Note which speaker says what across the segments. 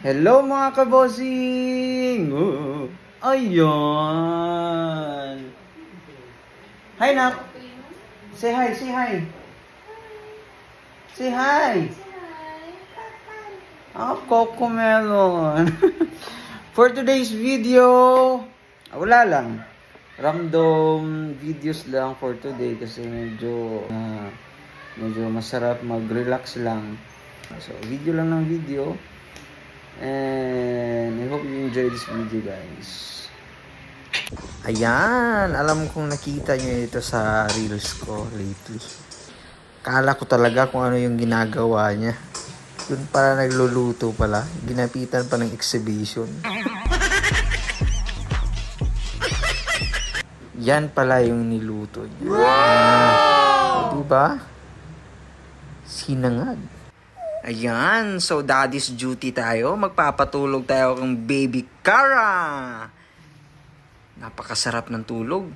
Speaker 1: Hello mga kabosing! Ayun! Hi nak! Say hi, say hi! Say hi! Coco Melon! For today's video, wala lang. Random videos lang for today kasi medyo masarap mag-relax lang. So, video lang ng video. And I hope you enjoy this video, guys. Ayan, alam kong nakita nyo ito sa reels ko lately. Kala ko talaga kung ano yung ginagawa niya. Yun pala nagluluto pala. Ginapitan pa ng exhibition. Yan pala yung niluto niya. Wow! Diba? Sinangag. Ayan, so daddy's duty tayo. Magpapatulog tayo kang baby Cara. Napakasarap ng tulog.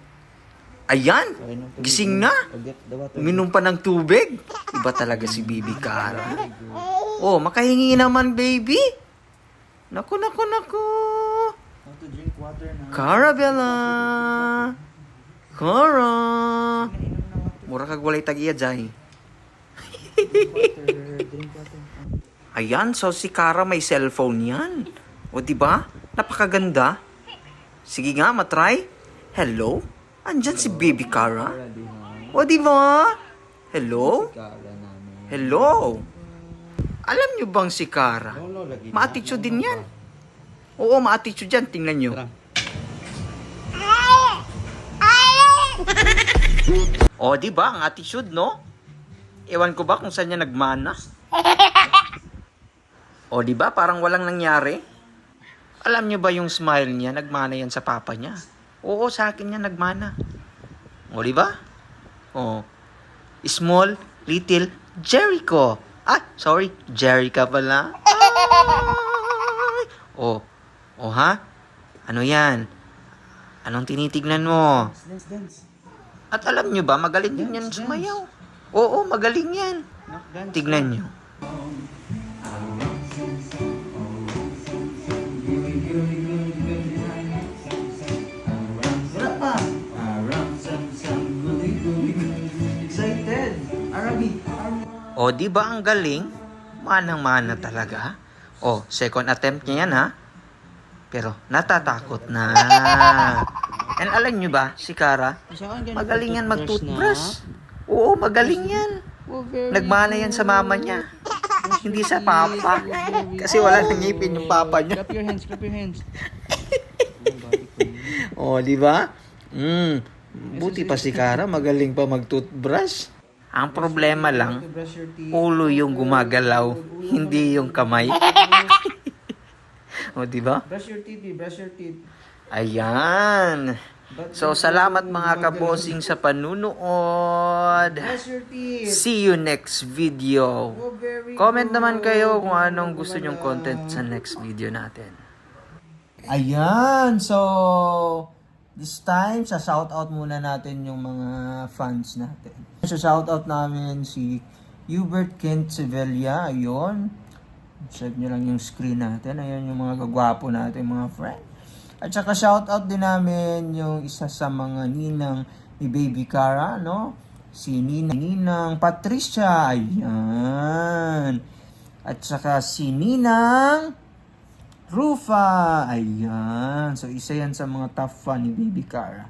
Speaker 1: Ayan, gising na. Uminom pa ng tubig. Iba talaga si baby Cara. Oh, makahingi naman baby. Naku. Cara Bella. Cara. Mura kag walay tagiya jay. Ayan, so si Cara may cellphone yan. O diba? Napakaganda. Sige nga, matry. Hello? Andyan si baby Cara. O diba? Hello? Hello? Alam nyo bang si Cara? Ma-attitude din yan. Oo, ma-attitude yan. Tingnan nyo. O diba? Ang attitude, no? Ewan ko ba kung saan niya nagmana? O di ba parang walang nangyari? Alam niyo ba yung smile niya, nagmana yan sa papa niya? Oo, sa akin niya nagmana. O di ba? O. Small, little Jericho. Sorry, Jerica pala. O. O ha? Ano yan? Anong tinitignan mo? At alam niyo ba, magaling din yan sumayaw. Oo, magaling yan. Tignan nyo. Excited. Arabi. O, di ba ang galing? Manang-mana talaga. O, second attempt niya yan, ha? Pero, natatakot na. And alam nyo ba, si Cara, magaling yan mag-toothbrush. Oo, magaling yan. Nagmana yan sa mama niya. Hindi sa papa. Kasi wala nang ngipin yung papa niya.
Speaker 2: Clap your hands.
Speaker 1: Oh, di ba? Buti pa si Cara, magaling pa mag-toothbrush. Ang problema lang, ulo yung gumagalaw, hindi yung kamay. Oh, di ba?
Speaker 2: Brush your teeth.
Speaker 1: Ayan. So, salamat mga kabosing sa panunood.
Speaker 2: Brush your teeth.
Speaker 1: See you next video.
Speaker 2: Oh, very
Speaker 1: Comment
Speaker 2: good.
Speaker 1: naman kayo kung anong gusto nyong content sa next video natin. Ayan, so this time sa shoutout muna natin yung mga fans natin. Sa shoutout namin si Hubert Kent Sevilla, ayun. Check nyo lang yung screen natin. Ayan yung mga kagwapo natin, mga friend. At saka shoutout din namin yung isa sa mga ninang ni Baby Cara, no? Si Ninang Patricia, ayan. At saka si Ninang Rufa, ayan. So isa yan sa mga top fan ni Baby Cara.